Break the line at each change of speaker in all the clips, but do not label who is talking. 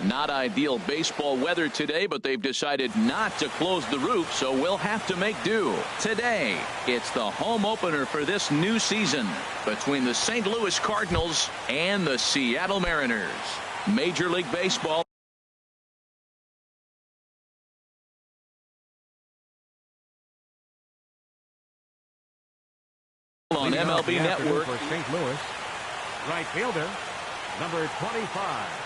Not ideal baseball weather today, but they've decided not to close the roof, so we'll have to make do. Today, it's the home opener for this new season between the St. Louis Cardinals and the Seattle Mariners. Major League Baseball. On MLB Network.
For St. Louis, right fielder, number 25.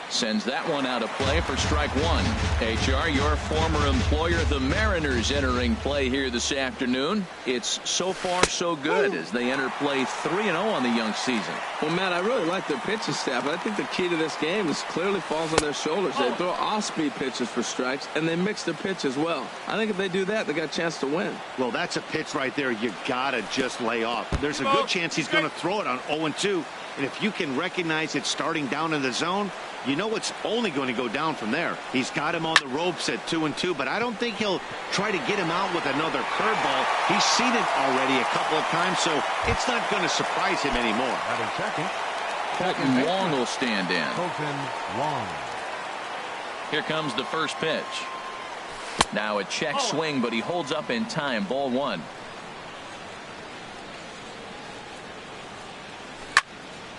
Sends that one out of play for strike one. HR, your former employer, the Mariners, entering play here this afternoon. It's so far so good as they enter play 3-0 on the young season.
Well, Matt, I really like their pitching staff. I think the key to this game is clearly falls on their shoulders. They throw off-speed pitches for strikes, and they mix their pitch as well. I think if they do that, they got a chance to win.
Well, that's a pitch right there you got to just lay off. There's a good chance he's going to throw it on 0-2, and if you can recognize it starting down in the zone, you know it's only going to go down from there. He's got him on the ropes at 2-2, but I don't think he'll try to get him out with another curveball. He's seen it already a couple of times, so it's not going to surprise him anymore.
Batting second,
Colton Wong will stand in.
Colton Wong.
Here comes the first pitch. Now a check swing, but he holds up in time. Ball one.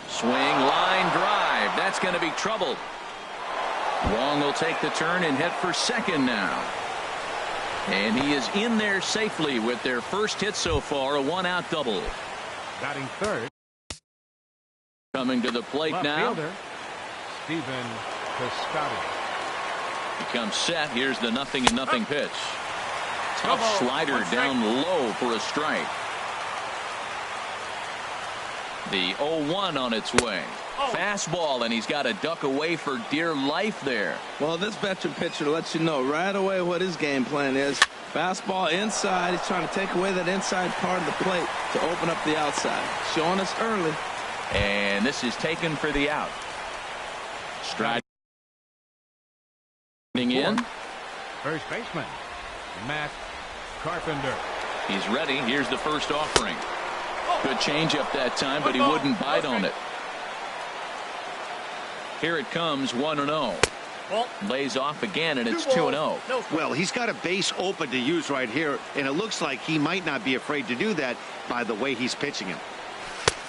Swing, line drive. That's going to be trouble. Wong will take the turn and head for second now. And he is in there safely with their first hit so far, a one-out double.
Batting third.
Coming to the plate
Left
now.
fielder, Stephen Piscotty.
He comes set. Here's the 0-0 pitch. Tough slider down low for a strike. The 0-1 on its way. Fastball, and he's got to duck away for dear life there.
Well, this veteran pitcher lets you know right away what his game plan is. Fastball inside. He's trying to take away that inside part of the plate to open up the outside. Showing us early.
And this is taken for the out. Striding in.
First baseman, Matt Carpenter.
He's ready. Here's the first offering. Good changeup that time, but he wouldn't bite on it. Here it comes, 1-0. Lays off again, and it's 2-0.
Well, he's got a base open to use right here, and it looks like he might not be afraid to do that by the way he's pitching him.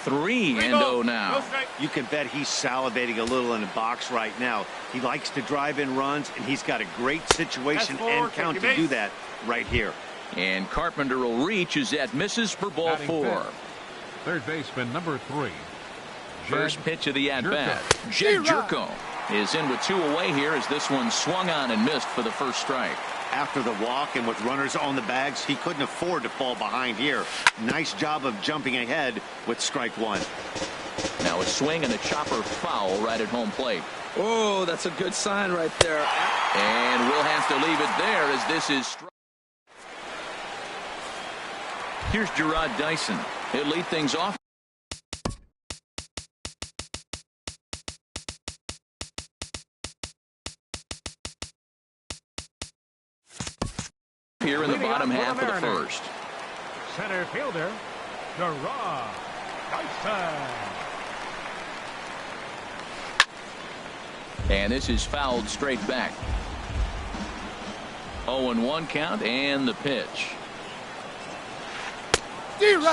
3-0 now.
You can bet he's salivating a little in the box right now. He likes to drive in runs, and he's got a great situation and count to do that right here.
And Carpenter will reach as that misses for ball four.
Third baseman, number 3.
First pitch of the at-bat. Jed Jerko is in with 2 away here as this one swung on and missed for the first strike.
After the walk and with runners on the bags, he couldn't afford to fall behind here. Nice job of jumping ahead with strike one.
Now a swing and a chopper foul right at home plate.
Oh, that's a good sign right there.
And we'll have to leave it there as this is. Here's Gerard Dyson. He'll lead things off. Here in the bottom half of the first.
Center fielder, Gerard Dyson.
And this is fouled straight back. 0-1 count and the pitch.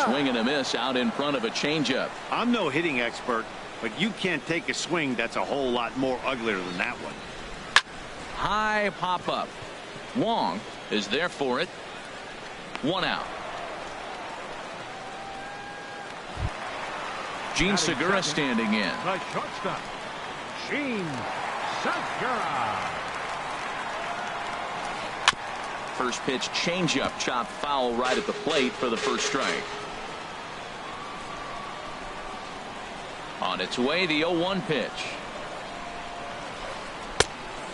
Swing and a miss out in front of a changeup.
I'm no hitting expert, but you can't take a swing that's a whole lot more uglier than that one.
High pop up. Wong is there for it. 1 out. Gene Segura standing in.
The shortstop, Gene Segura.
First pitch changeup, chopped foul right at the plate for the first strike. On its way, the 0-1 pitch.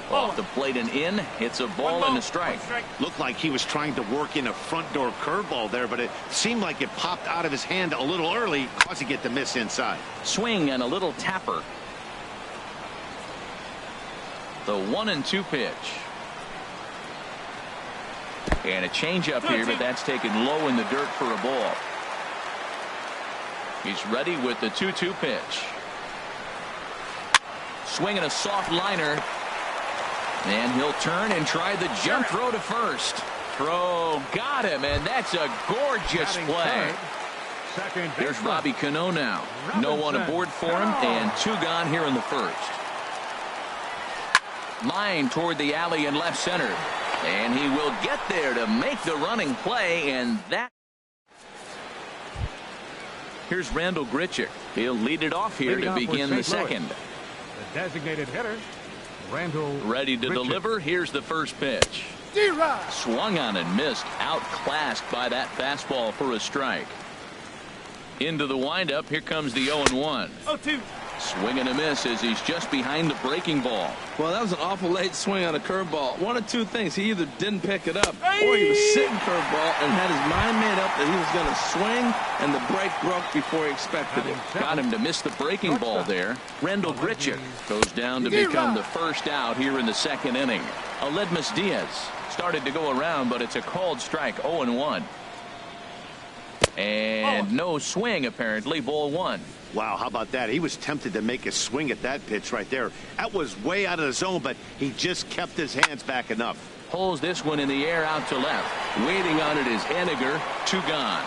Off the plate and in. It's a ball and a strike.
Looked like he was trying to work in a front door curveball there, but it seemed like it popped out of his hand a little early, causing it to miss inside.
Swing and a little tapper. The 1-2 pitch. And a changeup here, but that's taken low in the dirt for a ball. He's ready with the 2-2 pitch. Swinging a soft liner. And he'll turn and try the jump throw to first. Throw got him, and that's a gorgeous play. There's Robbie Cano now. No one aboard for him, and 2 gone here in the first. Line toward the alley in left center. And he will get there to make the running play, and that. Here's Randall Grichuk. He'll lead it off here to begin the second.
The designated hitter, Randall.
Ready to deliver. Here's the first pitch. Swung on and missed. Outclassed by that fastball for a strike. Into the windup. Here comes the 0-1.
0-2.
Swing and a miss as he's just behind the breaking ball.
Well, that was an awful late swing on a curveball. One of two things. He either didn't pick it up or he was sitting curveball and had his mind made up that he was going to swing, and the break broke before he expected it.
Got him to miss the breaking ball there. Randall Grichuk goes down to become the first out here in the second inning. Aledmus Diaz started to go around, but it's a called strike. 0-1. And no swing, apparently. Ball 1.
Wow, how about that? He was tempted to make a swing at that pitch right there. That was way out of the zone, but he just kept his hands back enough.
Pulls this one in the air out to left. Waiting on it is Henniger. 2 gone.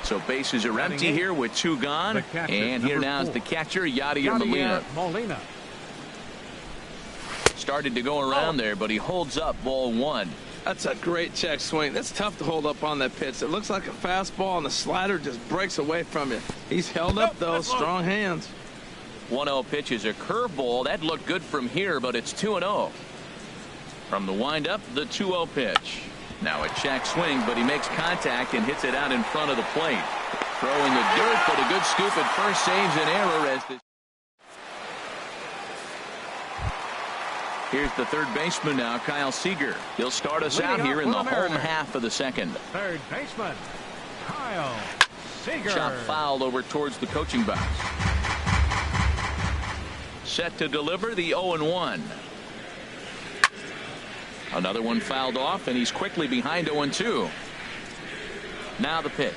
So bases are empty here with 2 gone. And here now is the catcher, Yadier Molina. Started to go around there, but he holds up. Ball 1.
That's a great check swing. That's tough to hold up on that pitch. It looks like a fastball, and the slider just breaks away from you. He's held up, though. Strong hands.
1-0 pitch is a curveball. That looked good from here, but it's 2-0. From the windup, the 2-0 pitch. Now a check swing, but he makes contact and hits it out in front of the plate. Throw in the dirt, but a good scoop at first saves an error as the. Here's the third baseman now, Kyle Seager. He'll start us out here in the home half of the second.
Third baseman, Kyle Seager.
Chop foul over towards the coaching box. Set to deliver the 0-1. Another one fouled off, and he's quickly behind 0-2. Now the pitch.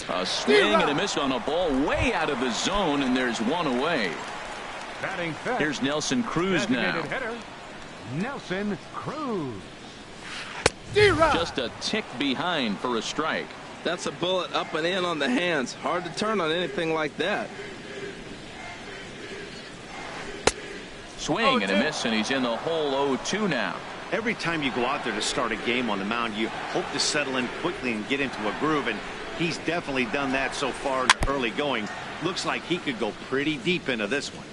A swing and a miss on a ball way out of the zone, and there's one away. Here's Nelson Cruz now.
Hitter, Nelson Cruz.
Just a tick behind for a strike.
That's a bullet up and in on the hands. Hard to turn on anything like that.
Swing and a miss, and he's in the hole. 0-2 now.
Every time you go out there to start a game on the mound, you hope to settle in quickly and get into a groove, and he's definitely done that so far in the early going. Looks like he could go pretty deep into this one.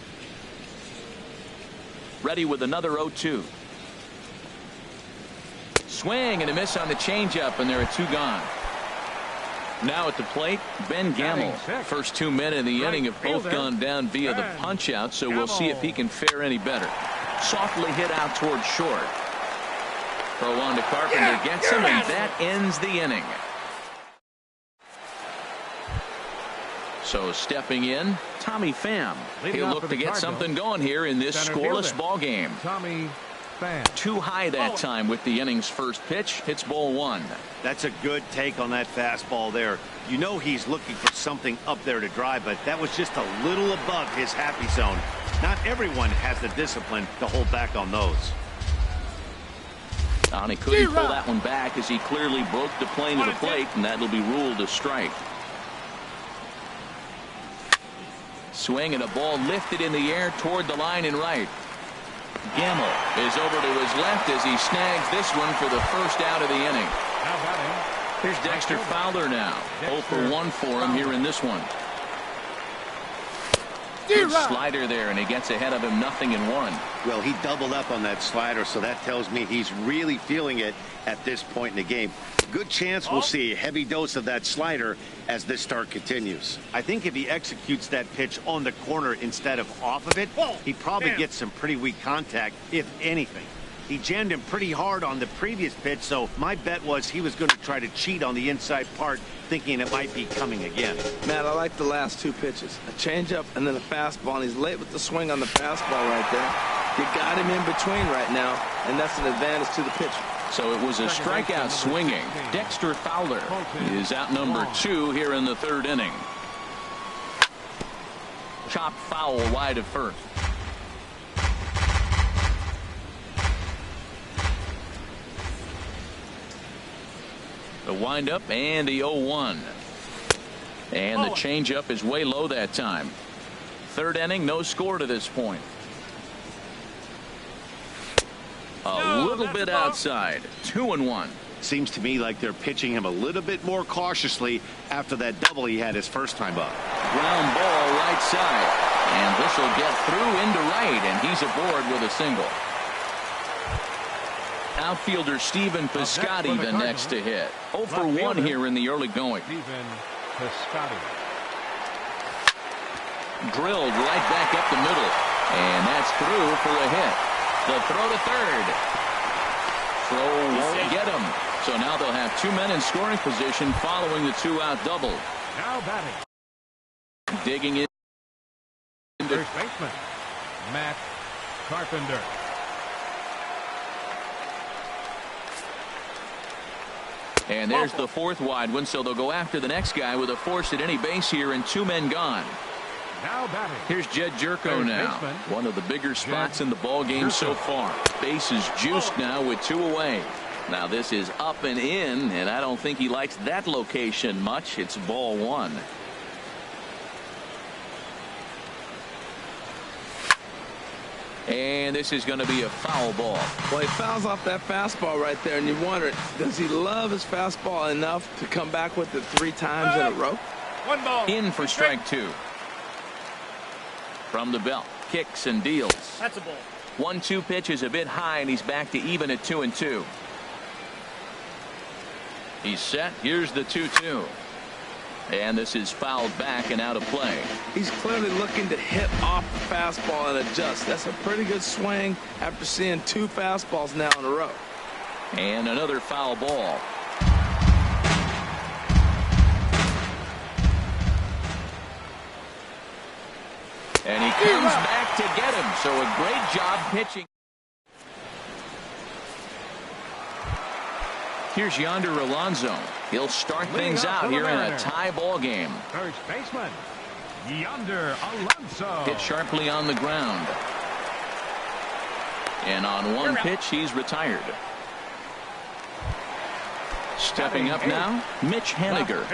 Ready with another 0-2. Swing and a miss on the changeup, and there are 2 gone. Now at the plate, Ben Gamel. First 2 men in the inning have both gone down via the punch out, so we'll see if he can fare any better. Softly hit out towards short. Throw on to Carpenter, gets him, and that ends the inning. So stepping in, Tommy Pham. He'll look to get something going here in this scoreless ball game.
Tommy Pham.
Too high that time with the inning's first pitch. Hits ball 1.
That's a good take on that fastball there. You know he's looking for something up there to drive, but that was just a little above his happy zone. Not everyone has the discipline to hold back on those.
And he couldn't pull that one back as he clearly broke the plane of the plate, and that'll be ruled a strike. Swing and a ball lifted in the air toward the line and right. Gamel is over to his left as he snags this one for the first out of the inning.
How about him?
Here's Dexter Fowler now. 0 for 1 for him here in this one. Good slider there, and he gets ahead of him 0-1.
Well, he doubled up on that slider, so that tells me he's really feeling it at this point in the game. Good chance we'll see a heavy dose of that slider as this start continues. I think if he executes that pitch on the corner instead of off of it, he probably gets some pretty weak contact, if anything. He jammed him pretty hard on the previous pitch, so my bet was he was going to try to cheat on the inside part, thinking it might be coming again.
Matt, I like the last 2 pitches. A changeup and then a fastball, and he's late with the swing on the fastball right there. You got him in between right now, and that's an advantage to the pitcher.
So it was a strikeout swinging. Dexter Fowler is out number 2 here in the 3rd inning. Chopped foul wide of first. The windup and the 0-1. And the changeup is way low that time. 3rd inning, no score to this point. A little bit outside. 2-1.
Seems to me like they're pitching him a little bit more cautiously after that double he had his first time up.
Ground ball right side. And this will get through into right, and he's aboard with a single. Outfielder Stephen Piscotty the next to hit. 0 for 1 here in the early going.
Stephen Piscotty.
Drilled right back up the middle. And that's through for a hit. The throw to third. Throw won't get him. So now they'll have 2 men in scoring position following the 2-out double.
Now batting.
Digging in.
First baseman, Matt Carpenter.
And there's the 4th wide one, so they'll go after the next guy with a force at any base here and 2 men gone.
Now batting.
Here's Jed Jerko now. One of the bigger spots in the ball game so far. Base is juiced now with 2 away. Now this is up and in, and I don't think he likes that location much. It's ball 1. And this is going to be a foul ball.
Well, he fouls off that fastball right there, and you wonder, does he love his fastball enough to come back with it 3 times in a row?
1 ball.
In for strike 2. From the belt, kicks and deals.
That's a ball.
1-2 pitch is a bit high, and he's back to even at 2-2. He's set. Here's the 2-2. And this is fouled back and out of play.
He's clearly looking to hit off the fastball and adjust. That's a pretty good swing after seeing 2 fastballs now in a row.
And another foul ball. And he comes back to get him. So a great job pitching. Here's Yonder Alonso. He'll start things out here in a tie ball game.
First baseman, Yonder Alonso.
Hit sharply on the ground. And on 1 pitch, he's retired. Stepping up now, Mitch Haniger.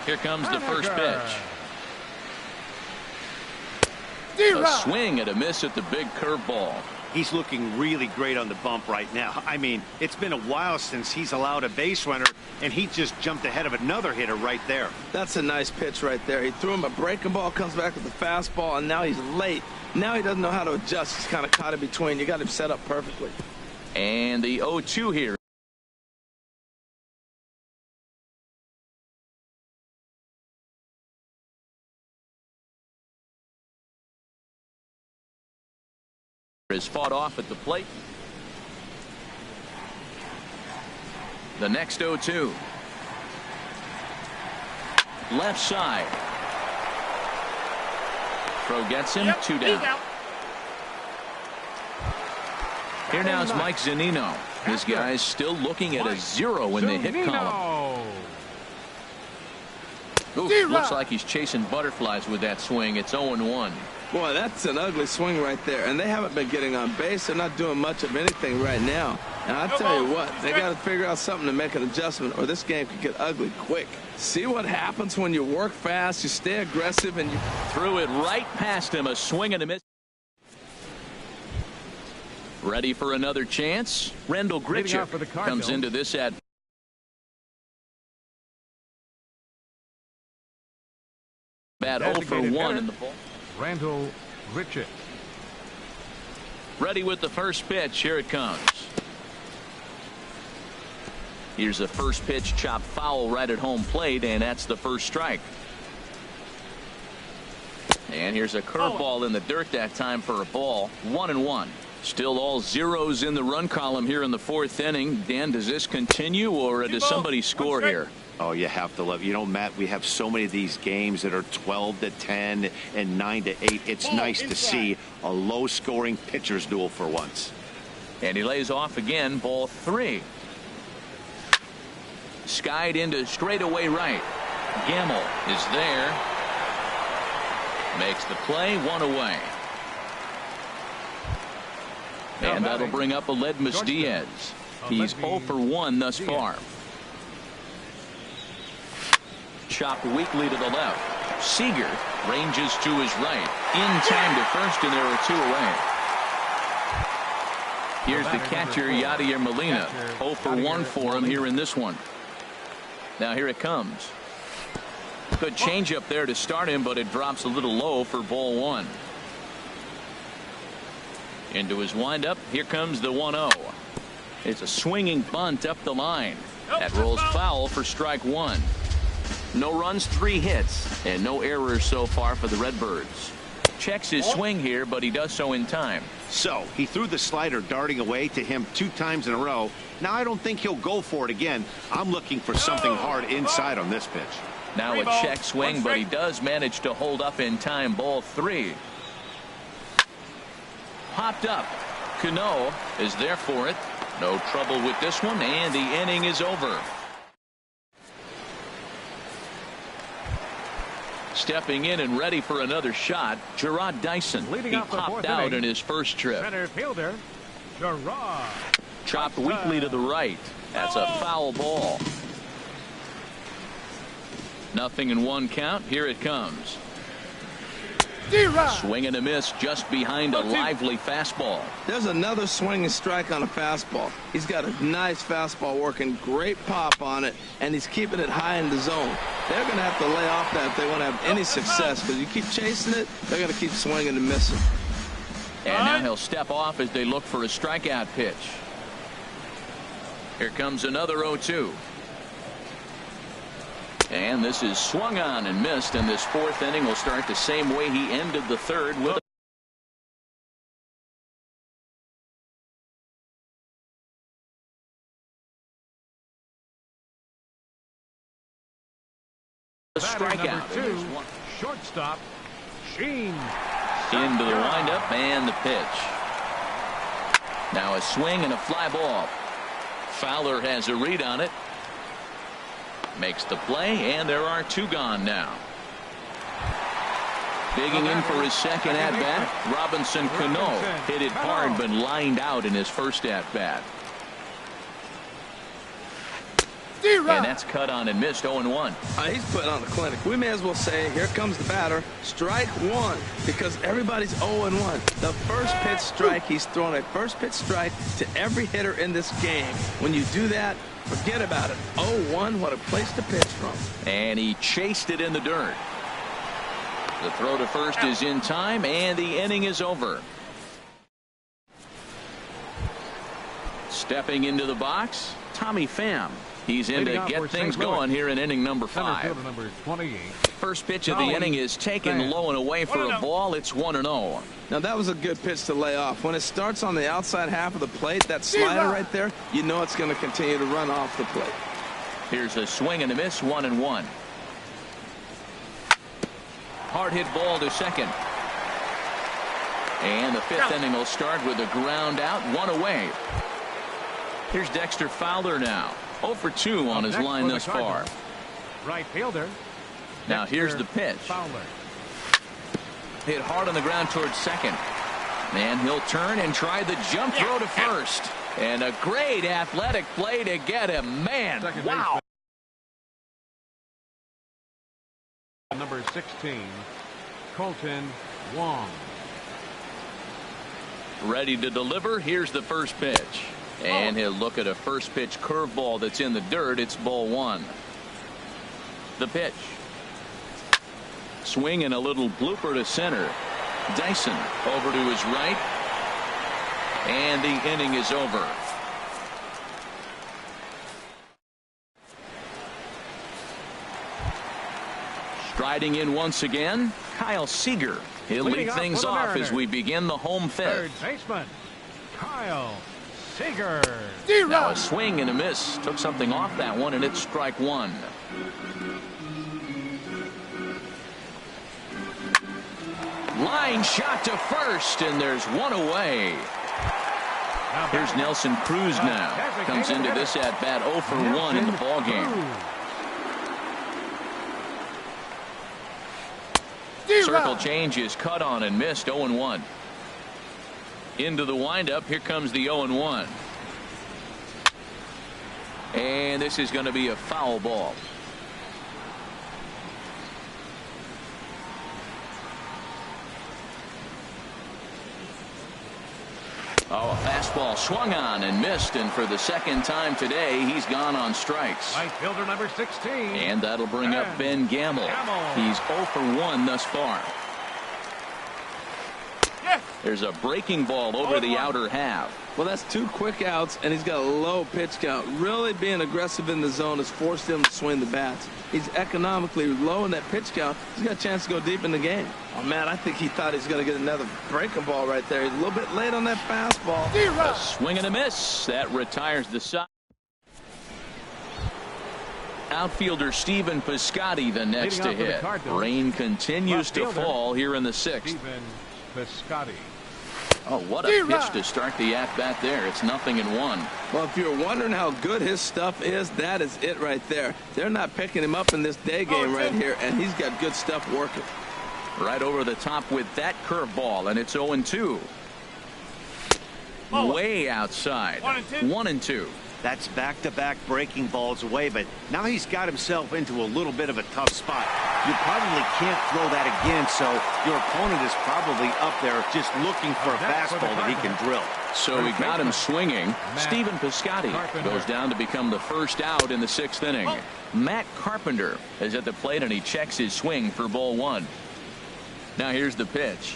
Here comes the first pitch. A swing and a miss at the big curveball.
He's looking really great on the bump right now. I mean, it's been a while since he's allowed a base runner, and he just jumped ahead of another hitter right there.
That's a nice pitch right there. He threw him a breaking ball, comes back with a fastball, and now he's late. Now he doesn't know how to adjust. He's kind of caught in between. You got him set up perfectly.
And the 0-2 here. Is fought off at the plate. The next 0-2. Left side. Throw gets him. 2 down. Here now is Mike Zunino. This guy's still looking at a 0 in the hit column. Oof, looks like he's chasing butterflies with that swing. It's 0-1.
Boy, that's an ugly swing right there. And they haven't been getting on base. They're not doing much of anything right now. And I'll tell you what, they got to figure out something to make an adjustment, or this game could get ugly quick. See what happens when you work fast, you stay aggressive, and you
threw it right past him. A swing and a miss. Ready for another chance? Rendell Grichuk comes into this at bat. 0 for 1 in the ball.
Rendell Grichuk.
Ready with the first pitch. Here it comes. Here's a first pitch chopped foul right at home plate, and that's the first strike. And here's a curveball in the dirt that time for a ball. 1-1. Still all zeros in the run column here in the 4th inning. Dan, does this continue, or does somebody score here?
Oh, you have to love. You know, Matt, we have so many of these games that are 12-10 and 9-8. It's nice to see a low-scoring pitcher's duel for once.
And he lays off again, ball 3. Skied into straightaway right. Gamble is there. Makes the play, 1 away. And that'll bring up Aledmus Diaz. He's 0 for 1 thus far. Chopped weakly to the left. Seager ranges to his right. In time to first, and there are 2 away. Here's the catcher, Yadier Molina. 0 for 1 for him here in this one. Now here it comes. Good changeup there to start him, but it drops a little low for ball 1. Into his windup. Here comes the 1-0. It's a swinging bunt up the line. That rolls foul for strike 1. No runs, 3 hits, and no errors so far for the Redbirds. Checks his swing here, but he does so in time.
So he threw the slider darting away to him 2 times in a row. Now I don't think he'll go for it again. I'm looking for something hard inside on this pitch.
Now a check swing, but he does manage to hold up in time. Ball 3. Popped up. Cano is there for it. No trouble with this one, and the inning is over. Stepping in and ready for another shot, Gerard Dyson. He popped out in his first trip.
Center fielder, Gerard.
Chopped weakly to the right. That's a foul ball. 0-1 count. Here it comes. Swing and a miss just behind a lively fastball.
There's another swing and strike on a fastball. He's got a nice fastball working, great pop on it, and he's keeping it high in the zone. They're going to have to lay off that if they want to have any success, because you keep chasing it, they're going to keep swinging and missing.
And now he'll step off as they look for a strikeout pitch. Here comes another 0-2. And this is swung on and missed, and this 4th inning will start the same way he ended the 3rd with a strikeout.
2, shortstop, Sheen.
Into the windup and the pitch. Now a swing and a fly ball. Fowler has a read on it. Makes the play, and there are 2 gone now. Digging in for his second at-bat, Robinson Cano hit it hard but lined out in his first at-bat. And that's cut on and missed. 0-1.
He's putting on a clinic. We may as well say, here comes the batter. Strike 1, because everybody's 0-1. The first pitch strike, he's thrown a first pitch strike to every hitter in this game. When you do that, forget about it. 0-1, what a place to pitch from.
And he chased it in the dirt. The throw to first is in time, and the inning is over. Stepping into the box, Tommy Pham. He's in to get things going here in inning number 5.
Number 28.
First pitch of the inning is taken low and away for a ball. It's 1-0.
Now that was a good pitch to lay off. When it starts on the outside half of the plate, that slider right there, you know it's going to continue to run off the plate.
Here's a swing and a miss. 1-1. Hard hit ball to second. And the 5th inning will start with a ground out, 1 away. Here's Dexter Fowler now. 0 for 2 on his line thus far.
Right fielder.
Now here's the pitch.
Fowler.
Hit hard on the ground towards second. And he'll turn and try the jump throw to first. And a great athletic play to get him. Man, wow.
Number 16, Colton Wong.
Ready to deliver. Here's the first pitch. And he'll look at a first pitch curveball that's in the dirt. It's ball 1. The pitch. Swing and a little blooper to center. Dyson over to his right. And the inning is over. Striding in once again, Kyle Seager. He'll lead things off as we begin the home 5th.
Third baseman, Kyle Seager.
Now a swing and a miss. Took something off that one, and it's strike 1. Line shot to first, and there's 1 away. Here's Nelson Cruz now. Comes into this at-bat 0 for 1 in the ballgame. Circle change is cut on and missed. 0-1. Into the windup. Here comes the 0-1. And this is going to be a foul ball. Oh, a fastball swung on and missed, and for the second time today, he's gone on strikes.
Right fielder number 16.
And that'll bring up Ben Gamble. He's 0 for 1 thus far. There's a breaking ball over the outer half.
Well, that's 2 quick outs, and he's got a low pitch count. Really being aggressive in the zone has forced him to swing the bats. He's economically low in that pitch count. He's got a chance to go deep in the game. Oh, man, I think he thought he's going to get another breaking ball right there. He's a little bit late on that fastball.
A swing and a miss. That retires the side. Outfielder Stephen Piscotty the next to hit. Rain continues to fall here in the 6th.
Stephen Piscotty.
Oh, what a pitch to start the at-bat there. It's 0-1.
Well, if you're wondering how good his stuff is, that is it right there. They're not picking him up in this day game right here, and he's got good stuff working.
Right over the top with that curveball, and it's 0-2. Way outside. 1-2.
That's back-to-back breaking balls away, but now he's got himself into a little bit of a tough spot. You probably can't throw that again, so your opponent is probably up there just looking for a fastball that he can drill.
So he got him swinging. Stephen Piscotty goes down to become the first out in the 6th inning. Matt Carpenter is at the plate, and he checks his swing for ball 1. Now here's the pitch.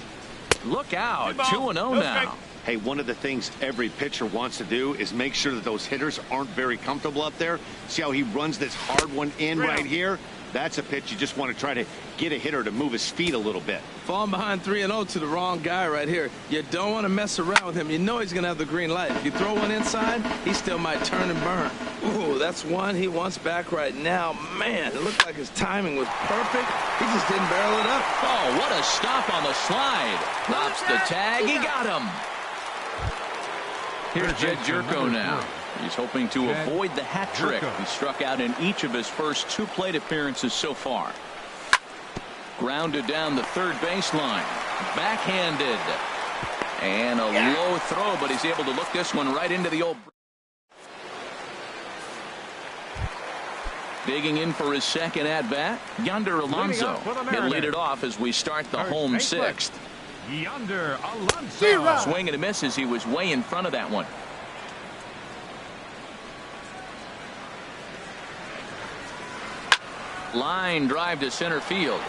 Look out. 2-0 now.
Hey, one of the things every pitcher wants to do is make sure that those hitters aren't very comfortable up there. See how he runs this hard one in right here? That's a pitch you just want to try to get a hitter to move his feet a little bit.
Falling behind 3-0 to the wrong guy right here. You don't want to mess around with him. You know he's going to have the green light. If you throw one inside, he still might turn and burn. Ooh, that's one he wants back right now. Man, it looked like his timing was perfect. He just didn't barrel it up.
Oh, what a stop on the slide. Drops the tag. He got him. Here's Jed Jerko now. He's hoping to avoid the hat trick. He struck out in each of his first 2 plate appearances so far. Grounded down the third baseline. Backhanded. And a low throw, but he's able to look this one right into the old. Digging in for his second at-bat, Yonder Alonso. He'll lead it off as we start the home 6th.
Yonder Alonso.
Swing and a miss as he was way in front of that one. Line drive to center field.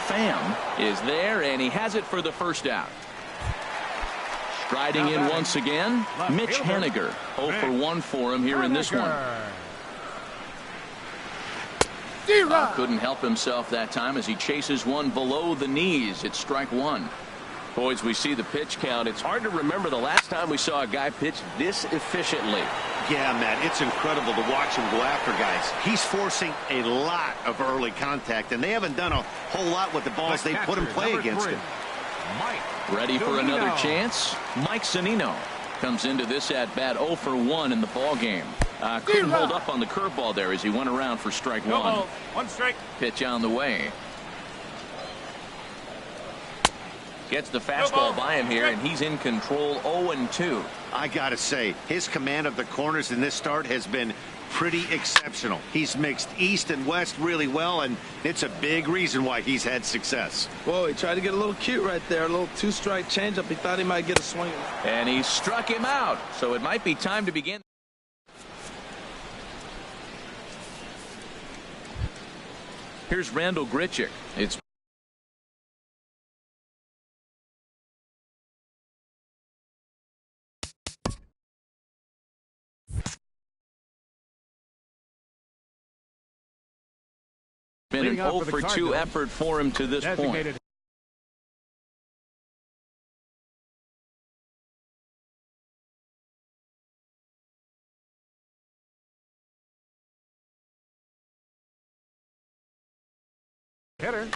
Pham is there, and he has it for the first out. Striding in once again, Mitch Haniger. 0 for 1 for him here in this one. Couldn't help himself that time as he chases one below the knees. It's strike 1. Boys, we see the pitch count. It's hard to remember the last time we saw a guy pitch this efficiently.
Yeah, Matt, it's incredible to watch him go after guys. He's forcing a lot of early contact, and they haven't done a whole lot with the balls they put in play against him.
Ready for another chance? Mike Zunino comes into this at-bat 0 for 1 in the ballgame. Couldn't hold up on the curveball there as he went around for strike 1.
1 strike.
Pitch on the way. Gets the fastball by him here, and he's in control. 0-2.
I gotta say, his command of the corners in this start has been pretty exceptional. He's mixed east and west really well, and it's a big reason why he's had success.
Whoa, he tried to get a little cute right there. A little 2-strike changeup. He thought he might get a swing.
And he struck him out, so it might be time to begin. Here's Randall Grichuk. It's been an 0 for 2 effort for him to this point.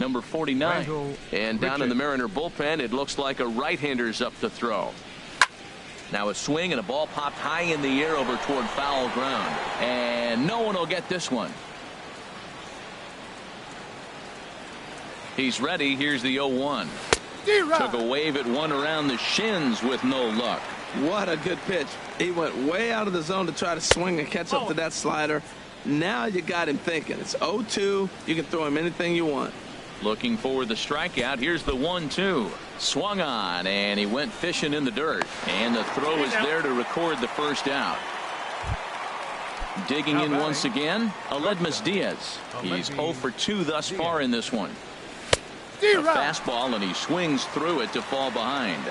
Number 49. And down in the Mariner bullpen, it looks like a right-hander's up to throw. Now a swing and a ball popped high in the air over toward foul ground. And no one will get this one. He's ready. Here's the 0-1. Took a wave at one around the shins with no luck.
What a good pitch. He went way out of the zone to try to swing and catch up to that slider. Now you got him thinking. It's 0-2. You can throw him anything you want.
Looking for the strikeout. Here's the 1-2. Swung on, and he went fishing in the dirt. And the throw is there to record the first out. Digging in once again, Aledmus Diaz. He's 0 for 2 thus far in this one. A fastball, and he swings through it to fall behind.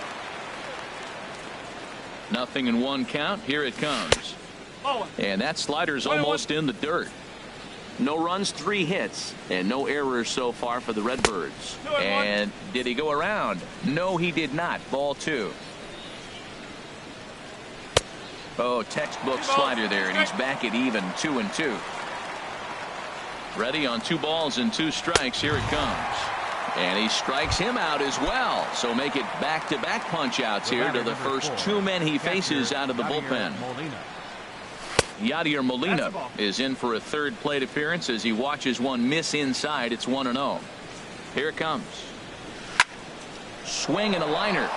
0-1 count. Here it comes. And that slider's almost in the dirt. No runs, 3 hits, and no errors so far for the Redbirds. And did he go around? No, he did not. Ball 2. Oh, textbook slider there, and he's back at even 2-2. Ready on 2 balls and 2 strikes. Here it comes. And he strikes him out as well. So make it back-to-back punch-outs here to the first 2 men he faces out of the bullpen. Yadier Molina is in for a 3rd plate appearance as he watches one miss inside. It's 1-0. Here it comes. Swing and a liner.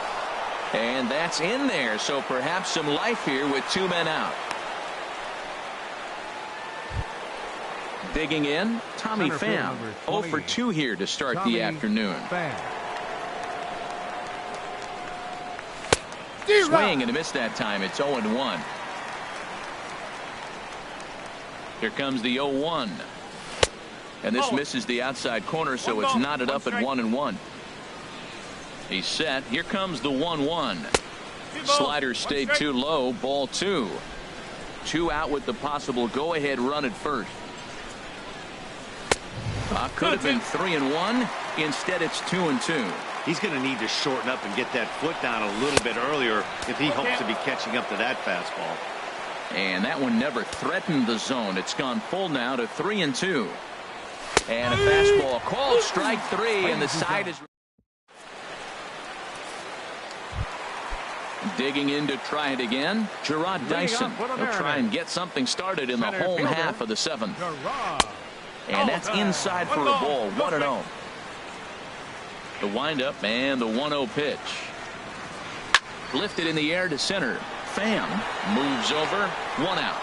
And that's in there. So perhaps some life here with 2 men out. Digging in, Tommy Pham. 0 for 2 here to start the afternoon. Swing and a miss that time. It's 0-1. Here comes the 0-1. And this misses the outside corner, so it's knotted up at 1-1. He's set. Here comes the 1-1. Slider stayed too low. Ball 2. 2 out with the possible go-ahead run at first. Could have been 3-1. Instead, it's 2-2.
He's going to need to shorten up and get that foot down a little bit earlier if he hopes to be catching up to that fastball.
And that one never threatened the zone. It's gone full now to 3-2. And a fastball called strike 3, and the side is digging in to try it again. Gerard Dyson will try and get something started in the home half of the 7th. And that's inside for a ball. 1-0. The windup and the 1-0 pitch. Lifted in the air to center. Pham moves over. 1 out.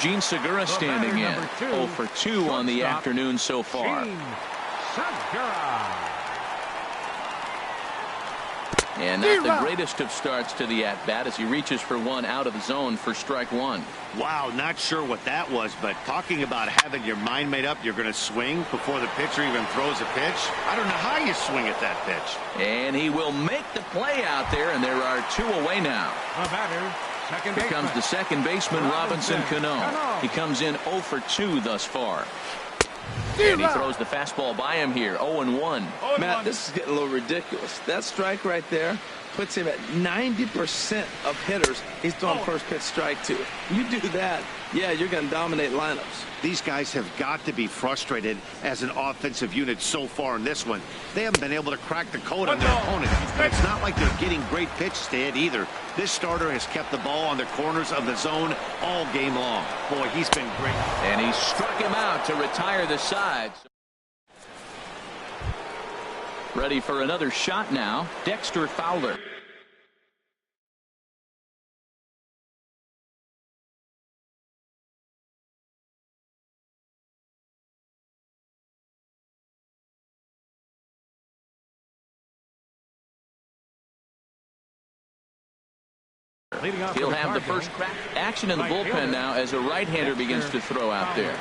Gene Segura standing in. 0 for 2 on the afternoon so far. And not the greatest of starts to the at-bat as he reaches for one out of the zone for strike 1.
Wow, not sure what that was, but talking about having your mind made up, you're going to swing before the pitcher even throws a pitch. I don't know how you swing at that pitch.
And he will make the play out there, and there are 2 away now. Here comes the second baseman, Robinson Cano. He comes in 0 for 2 thus far. And he throws the fastball by him here. 0-1.
Matt, this is getting a little ridiculous. That strike right there puts him at 90% of hitters he's throwing first pitch strike to. You do that, yeah, you're going to dominate lineups.
These guys have got to be frustrated as an offensive unit so far in this one. They haven't been able to crack the code on their opponent. But it's not like they're getting great pitches to hit either. This starter has kept the ball on the corners of the zone all game long. Boy, he's been great.
And he struck him out to retire the side. Ready for another shot now. Dexter Fowler. He'll have the first crack. Action in the bullpen now as a right-hander begins to throw out there.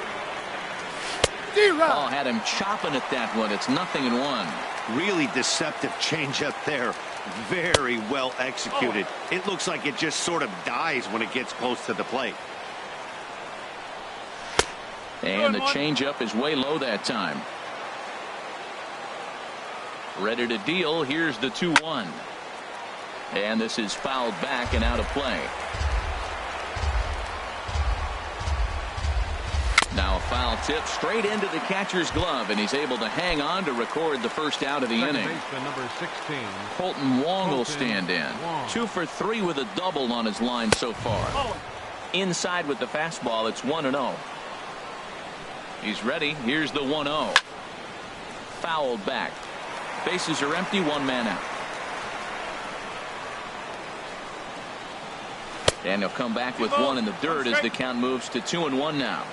Oh, had him chopping at that one. It's 0-1.
Really deceptive changeup there. Very well executed. It looks like it just sort of dies when it gets close to the plate.
And the changeup is way low that time. Ready to deal. Here's the 2-1. And this is fouled back and out of play. Now a foul tip straight into the catcher's glove, and he's able to hang on to record the first out of the inning.
Number 16.
Colton Wong will stand in. 2 for 3 with a double on his line so far. Inside with the fastball, it's 1-0. He's ready. Here's the 1-0. Fouled back. Bases are empty, 1 man out. And he'll come back with 1 in the dirt as the count moves to 2-1 now.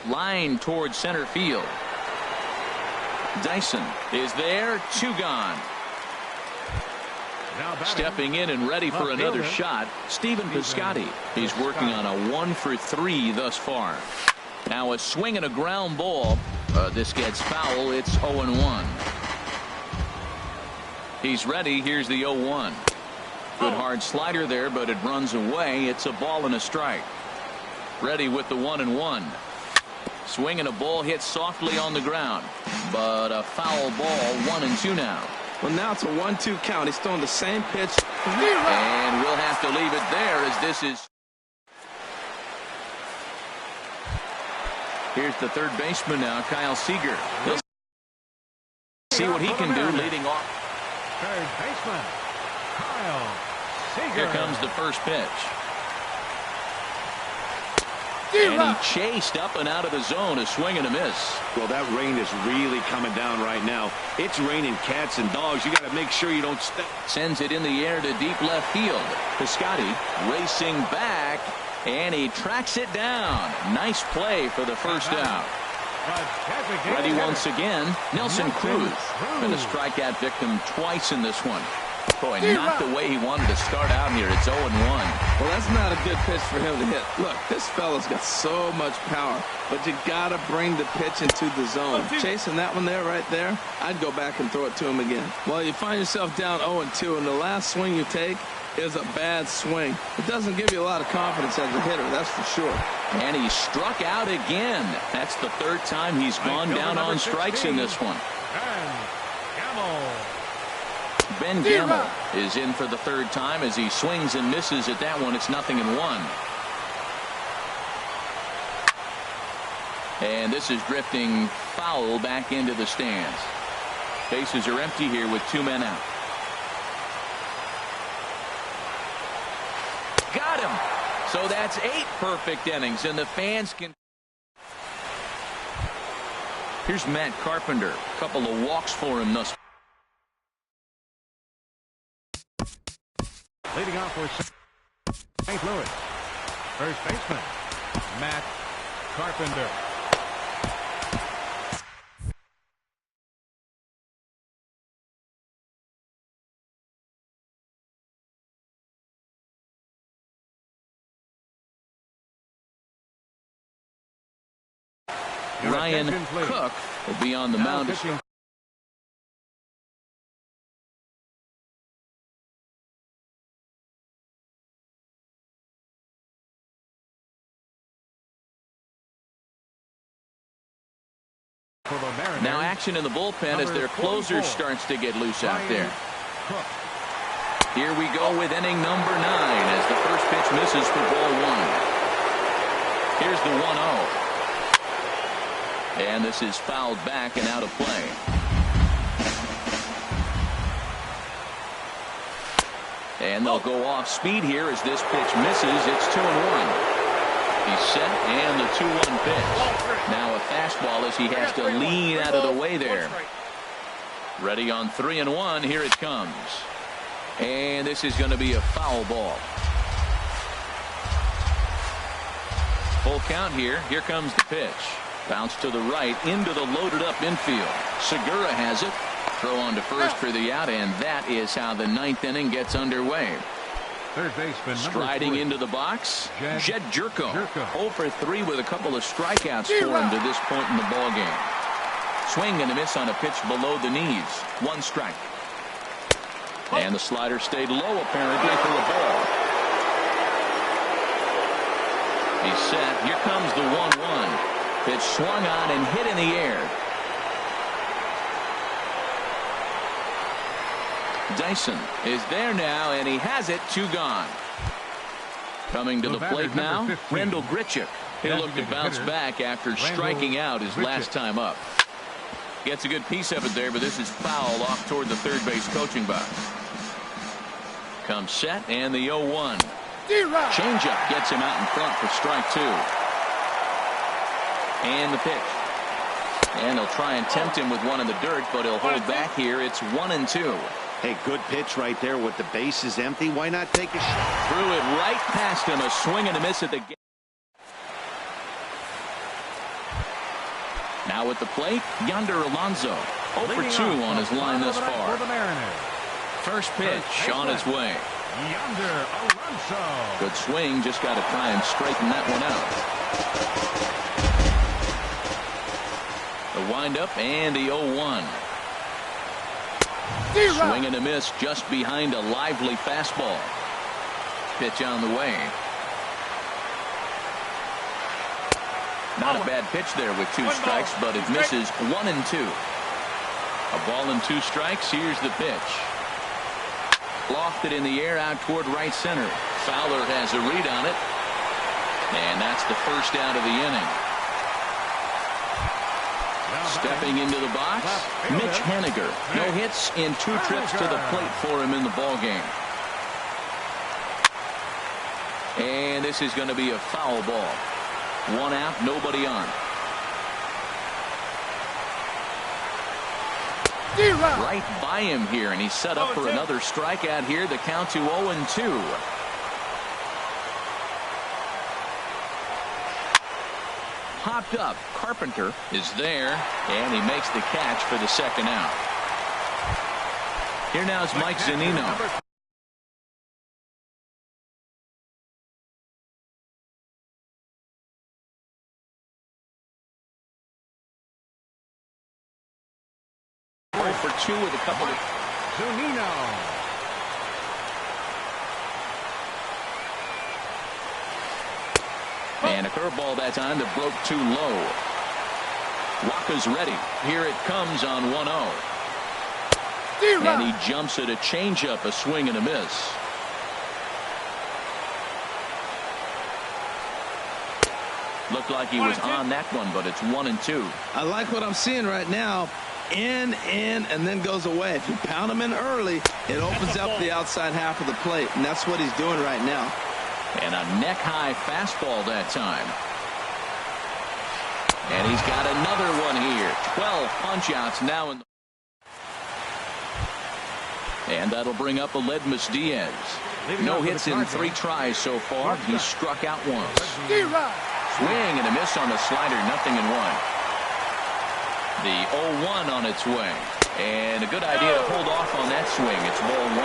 Line towards center field. Dyson is there. 2 gone. Stepping in and ready for another shot, Stephen Piscotty. He's working on a 1 for 3 thus far. Now a swing and a ground ball. This gets foul. It's 0-1. He's ready. Here's the 0-1. Good hard slider there, but it runs away. It's a ball and a strike. Ready with the 1-1. Swing and a ball hit softly on the ground, but a foul ball. 1-2 now.
Well, now it's a 1-2 count. He's throwing the same pitch.
And we'll have to leave it there as this is. Here's the third baseman now, Kyle Seager. He'll see what he can do leading off.
Third baseman, Kyle Seager.
Here comes the first pitch. And he chased up and out of the zone, a swing and a miss.
Well, that rain is really coming down right now. It's raining cats and dogs. You got to make sure you don't step.
Sends it in the air to deep left field. Piscotty racing back, and he tracks it down. Nice play for the first out. Ready once again, Nelson Cruz. Been a strikeout victim twice in this one. Boy, not the way he wanted to start out here. It's 0-1.
Well, that's not a good pitch for him to hit. Look, this fella's got so much power, but you got to bring the pitch into the zone. Chasing that one there, right there, I'd go back and throw it to him again. Well, you find yourself down 0-2, and the last swing you take is a bad swing. It doesn't give you a lot of confidence as a hitter, that's for sure.
And he struck out again. That's the third time he's gone down on strikes in this one. Ben Gamble is in for the third time as he swings and misses at that one. It's 0-1. And this is drifting foul back into the stands. Bases are empty here with 2 men out. Got him. So that's 8 perfect innings, and the fans can. Here's Matt Carpenter. A couple of walks for him thus far.
Leading off for St. Louis, first baseman, Matt Carpenter.
Ryan Cook will be on the mound. Now action in the bullpen as their closer starts to get loose out there. Here we go with inning number 9 as the first pitch misses for ball 1. Here's the 1-0. And this is fouled back and out of play. And they'll go off speed here as this pitch misses. It's 2-1. He's set, and the 2-1 pitch. Now a fastball as he has to lean out of the way there. Ready on 3-1. Here it comes. And this is going to be a foul ball. Full count here. Here comes the pitch. Bounce to the right into the loaded up infield. Segura has it. Throw on to first for the out, and that is how the 9th inning gets underway.
Third baseman,
striding into the box, Jed Jerko. 0 for 3 with a couple of strikeouts for him to this point in the ball game. Swing and a miss on a pitch below the knees. 1 strike. And the slider stayed low apparently for the ball. He's set. Here comes the 1-1. Pitch swung on and hit in the air. Dyson is there now, and he has it. 2 gone. Coming to the plate now, Rendell Grichuk. He'll look to bounce back after striking out his last time up. Gets a good piece of it there, but this is foul off toward the third base coaching box. Comes set, and the 0-1. Changeup gets him out in front for strike 2. And the pitch. And they'll try and tempt him with one in the dirt, but he'll hold back here. It's 1-2.
Hey, good pitch right there with the bases empty. Why not take a shot?
Threw it right past him. A swing and a miss at the gate. Now at the plate, Yonder Alonso. 0 for 2 on his line thus far. First pitch on its way.
Yonder Alonso.
Good swing. Just got to try and straighten that one out. The windup and the 0-1. Swing and a miss just behind a lively fastball. Pitch on the way. Not a bad pitch there with 2 strikes, but it misses 1-2. A ball and 2 strikes. Here's the pitch. Lofted in the air out toward right center. Fowler has a read on it. And that's the first out of the inning. Stepping into the box, Mitch Haniger. No hits in 2 trips to the plate for him in the ballgame. And this is going to be a foul ball. 1 out, nobody on. Right by him here, and he's set up for another strikeout here. The count to 0-2. Popped up. Carpenter is there, and he makes the catch for the second out. Here now is Mike Zunino. For 2 with a couple of
Zunino.
And a curveball that time that broke too low. Waka's ready. Here it comes on 1-0. And he jumps at a changeup, a swing and a miss. Looked like he was on that one, but it's 1-2.
I like what I'm seeing right now. In, and then goes away. If you pound him in early, it opens up the outside half of the plate, and that's what he's doing right now.
And a neck-high fastball that time. And he's got another one here. 12 punch-outs now. And that'll bring up Aledmus Diaz. No hits in 3 tries so far. He's struck out once. Swing and a miss on the slider. 0-1. The 0-1 on its way. And a good idea to hold off on that swing. It's ball 1.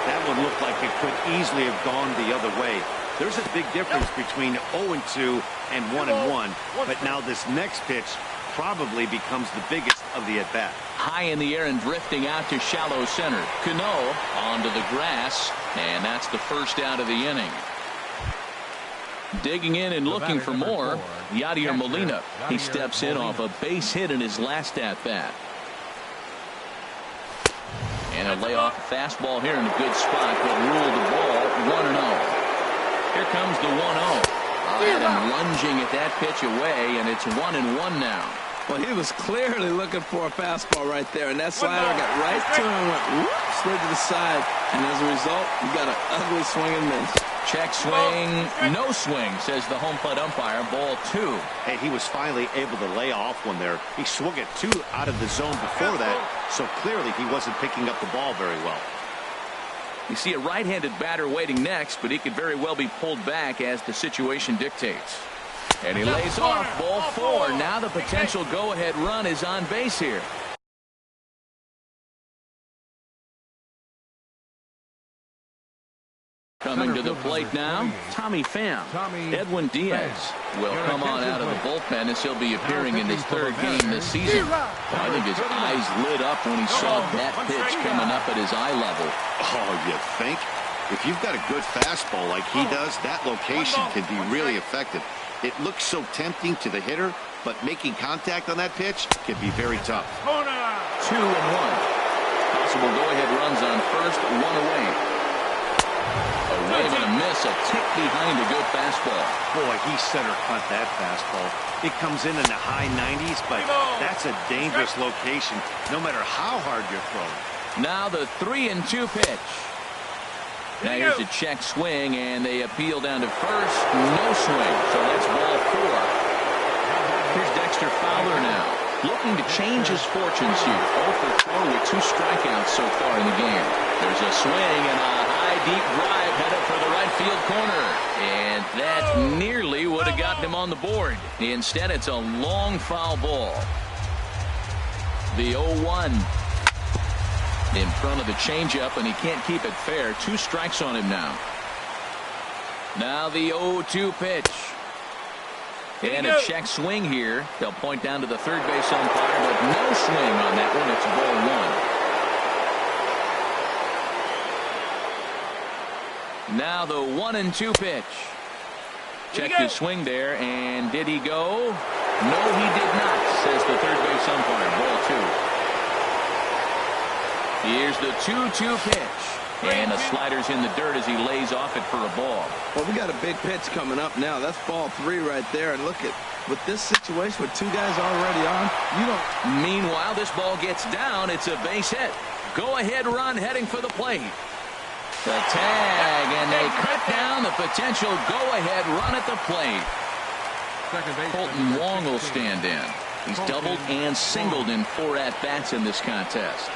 That one looked like it could easily have gone the other way. There's a big difference between 0-2 and 1-1. But now this next pitch probably becomes the biggest of the at-bat.
High in the air and drifting out to shallow center. Cano onto the grass. And that's the first out of the inning. Digging in and looking for more, Yadier Molina. He steps in off a base hit in his last at-bat. And a layoff fastball here in a good spot, but ruled the ball 1-0. Here comes the 1-0. And lunging at that pitch away, and it's 1-1 now.
Well, he was clearly looking for a fastball right there, and that slider got right to him, went whoop, slid to the side, and as a result, he got an ugly swing and miss.
Check swing, no swing, says the home plate umpire. Ball 2.
Hey, he was finally able to lay off one there. He swung it 2 out of the zone before that, so clearly he wasn't picking up the ball very well.
You see a right-handed batter waiting next, but he could very well be pulled back as the situation dictates. And he lays off ball 4. Now the potential go-ahead run is on base here. Coming to the plate now, Tommy Pham. Edwin Diaz will come on out of the bullpen as he'll be appearing in his 3rd game this season. I think his eyes lit up when he saw that pitch coming up at his eye level.
Oh, you think? If you've got a good fastball like he does, that location can be really effective. It looks so tempting to the hitter, but making contact on that pitch can be very tough.
2-1. Possible go-ahead runs on first, 1 away. A wave and a miss. miss, a tick behind a good fastball.
Boy, he center cut that fastball. It comes in the high 90s, but that's a dangerous location, no matter how hard you're throwing.
Now the 3-2 pitch. Now here's a check swing, and they appeal down to first. No swing, so that's ball 4. Here's Dexter Fowler now, looking to change his fortunes here. 0 for 4 with 2 strikeouts so far in the game. There's a swing and a high, deep drive headed for the right field corner. And that nearly would have gotten him on the board. Instead, it's a long foul ball. The 0-1. In front of the changeup, and he can't keep it fair. 2 strikes on him now. Now the 0-2 pitch. And a check swing here. They'll point down to the third base umpire, but no swing on that one. It's ball 1. Now the 1-2 pitch. Check his swing there, and did he go? No, he did not, says the third base umpire. Ball 2. Here's the 2-2 pitch. And the slider's in the dirt as he lays off it for a ball.
Well, we got a big pitch coming up now. That's ball 3 right there. And look at, with this situation with 2 guys already on, you don't.
Meanwhile, this ball gets down. It's a base hit. Go-ahead run heading for the plate. The tag, and they cut down the potential go-ahead run at the plate. Colton Wong will stand in. He's doubled and singled in 4 at-bats in this contest.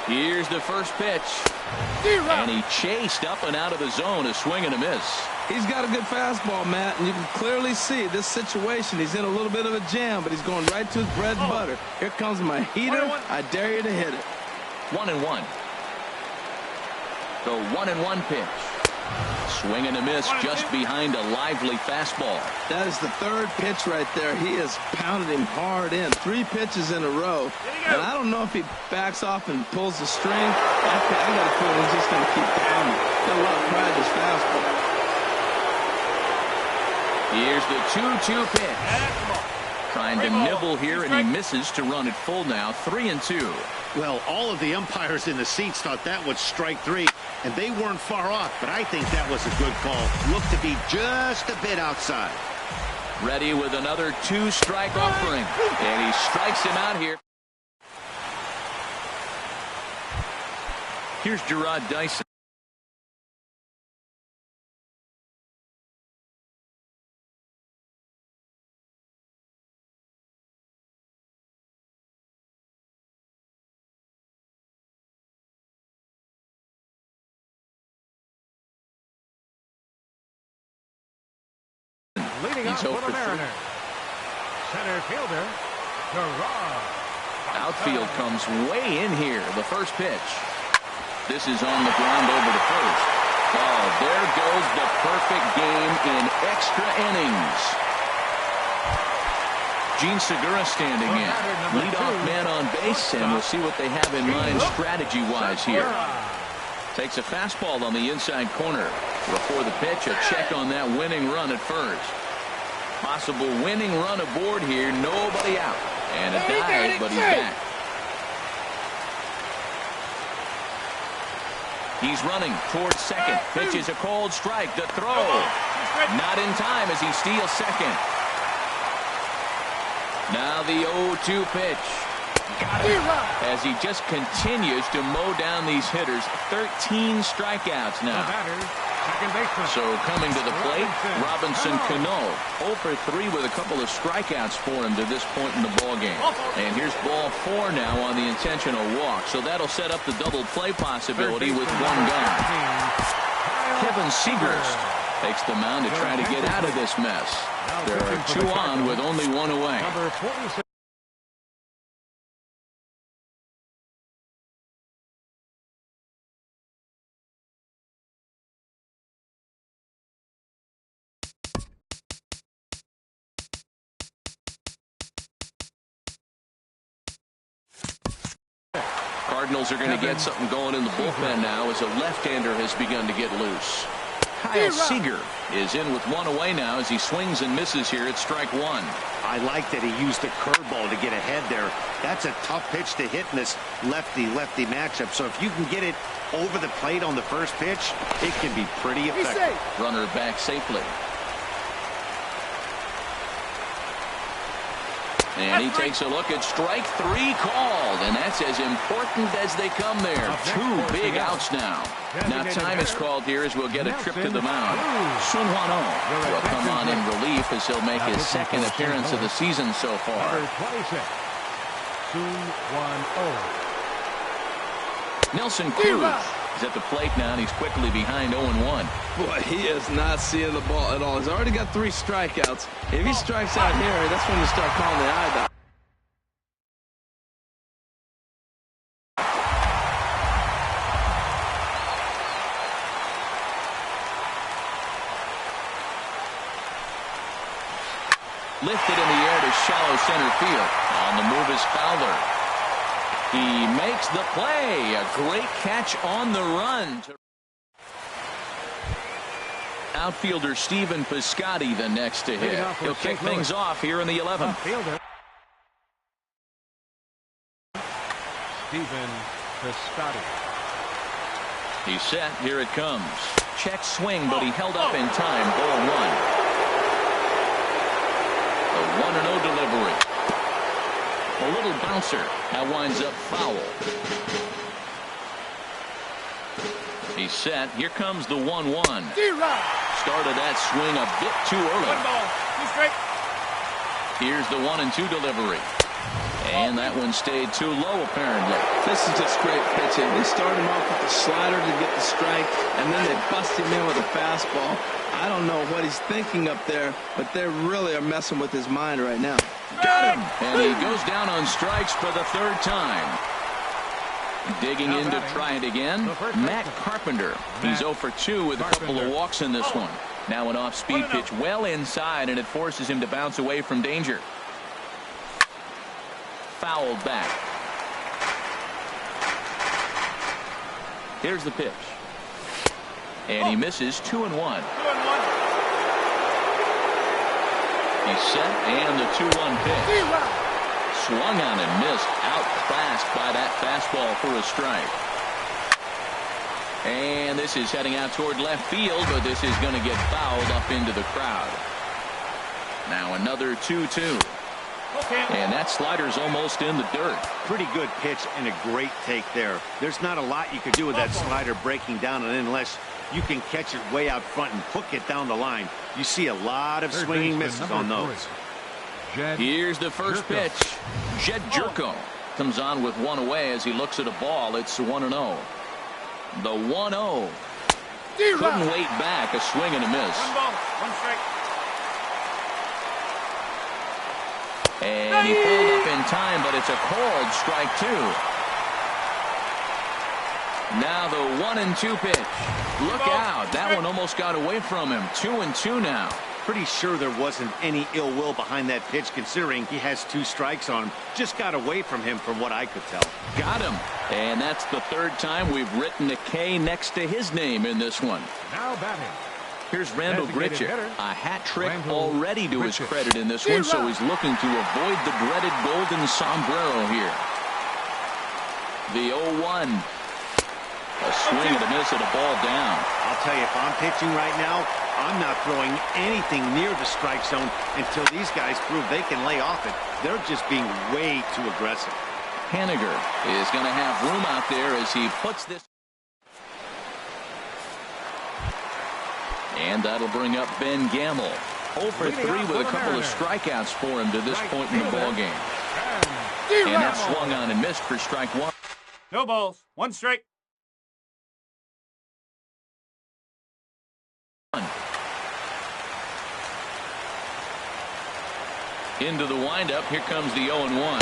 Here's the first pitch. And he chased up and out of the zone, a swing and a miss.
He's got a good fastball, Matt, and you can clearly see this situation. He's in a little bit of a jam, but he's going right to his bread and butter. Here comes my heater. I dare you to hit it.
1-1. The 1-1 pitch. Swing and a miss just behind a lively fastball.
That is the 3rd pitch right there. He has pounded him hard in. 3 pitches in a row. And I don't know if he backs off and pulls the string. I got a feeling he's just going to keep pounding. Got a lot of pride in his fastball.
Here's the 2-2 pitch. Trying to nibble here, and he misses to run it full now. 3-2.
Well, all of the umpires in the seats thought that was strike 3, and they weren't far off, but I think that was a good call. Looked to be just a bit outside.
Ready with another 2-strike offering, and he strikes him out here. Here's Gerard Dyson.
Leading off for the Mariners, center fielder, Gerard.
Outfield comes way in here. The first pitch. This is on the ground over to first. Oh, there goes the perfect game in extra innings. Gene Segura standing in. Leadoff man on base, and we'll see what they have in mind strategy-wise here. Takes a fastball on the inside corner. Before the pitch, a check on that winning run at first. Possible winning run aboard here. Nobody out. And a dive, but he's back. He's running towards second. Pitch is a cold strike. The throw. Not in time as he steals second. Now the 0-2 pitch. Got it. As he just continues to mow down these hitters. 13 strikeouts now. So coming to the plate, Robinson Cano. 0 for 3 with a couple of strikeouts for him to this point in the ballgame. And here's ball 4 now on the intentional walk. So that'll set up the double play possibility with 1 gone. Kevin Seagrist takes the mound to try to get out of this mess. There are 2 on with only 1 away. Cardinals are going to get something going in the bullpen now as a left-hander has begun to get loose. Kyle Seager is in with one away now as he swings and misses here at strike one.
I like that he used the curveball to get ahead there. That's a tough pitch to hit in this lefty-lefty matchup. So if you can get it over the plate on the first pitch, it can be pretty effective.
Runner back safely. And he takes a look at strike three called, and that's as important as they come there. Two big outs now. Now time is called here as we'll get a trip to the mound. Sun Hwan-oh will come on in relief as he'll make his second appearance of the season so far.
Number 26, Sun Hwan-oh.
Nelson Cruz is at the plate now, and he's quickly behind 0-1.
Boy, he is not seeing the ball at all. He's already got 3 strikeouts. If he strikes out here, that's when you start calling the eye down.
Lifted in the air to shallow center field. On the move is Fowler. He makes the play. A great catch on the run. Outfielder Stephen Piscotty the next to hit. He'll kick things off here in the 11th.
Stephen Piscotty.
He's set. Here it comes. Check swing, but he held up in time. Ball one. The 1-0 delivery. A little bouncer. That winds up foul. He's set. Here comes the 1-1. Started that swing a bit too early.
1 ball, 2 straight.
Here's the 1-2 delivery. And that one stayed too low, apparently.
This is just great pitching. They start him off with the slider to get the strike, and then they bust him in with a fastball. I don't know what he's thinking up there, but they really are messing with his mind right now.
Got him! And he goes down on strikes for the 3rd time. Digging in to try it again, Matt Carpenter. He's 0 for 2 with a couple of walks in this one. Now an off-speed pitch well inside, and it forces him to bounce away from danger. Fouled back. Here's the pitch. And he misses 2-1. He's set, and the 2-1 pitch. Swung on and missed, outclassed by that fastball for a strike. And this is heading out toward left field, but this is going to get fouled up into the crowd. Now another 2-2. And that slider's almost in the dirt.
Pretty good pitch and a great take there. There's not a lot you could do with that slider breaking down, and unless you can catch it way out front and hook it down the line, you see a lot of swinging misses on those.
Here's the first pitch. Jed Jerko comes on with one away as he looks at a ball. It's 1-0. The 1-0. Couldn't wait back. A swing and a miss.
1 ball, 1 strike.
And he pulled up in time, but it's a called strike 2. Now the 1-2 pitch. Look out. That one almost got away from him. 2-2 now.
Pretty sure there wasn't any ill will behind that pitch, considering he has 2 strikes on him. Just got away from him from what I could tell.
Got him. And that's the 3rd time we've written a K next to his name in this one.
Now batting.
Here's Randall Grichuk. A hat trick already to his credit in this one, so he's looking to avoid the dreaded golden sombrero here. The 0-1. A swing and a miss at a ball down.
I'll tell you, if I'm pitching right now, I'm not throwing anything near the strike zone until these guys prove they can lay off it. They're just being way too aggressive.
Haniger is going to have room out there as he puts this. And that'll bring up Ben Gamble. 0 for 3 with a couple of strikeouts for him to this point in the ballgame. And that swung on and missed for strike 1.
No balls, 1 strike.
Into the windup. Here comes the 0-1.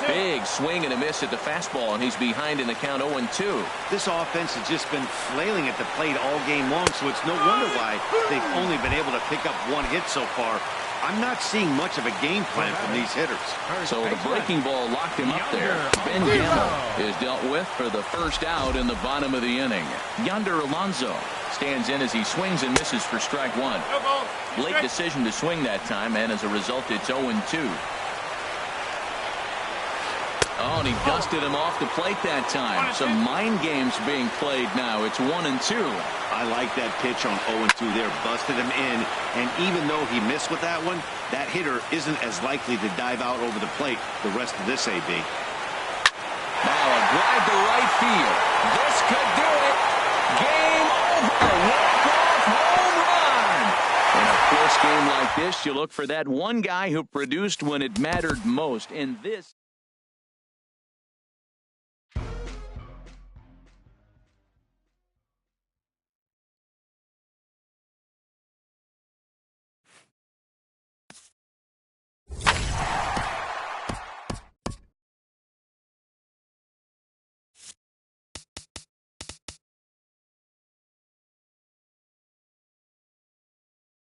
Big swing and a miss at the fastball, and he's behind in the count 0-2.
This offense has just been flailing at the plate all game long, so it's no wonder why they've only been able to pick up one hit so far. I'm not seeing much of a game plan from these hitters.
So the breaking ball locked him up there. Ben Gamble is dealt with for the first out in the bottom of the inning. Yonder Alonso stands in as he swings and misses for strike one. Late decision to swing that time, and as a result, it's 0-2. Oh, and he dusted him off the plate that time. Some mind games being played now. It's 1-2.
I like that pitch on 0-2 there. Busted him in. And even though he missed with that one, that hitter isn't as likely to dive out over the plate the rest of this AB.
Now a drive to right field. This could do it. Game over. Walk-off home run. In a close game like this, you look for that one guy who produced when it mattered most. In this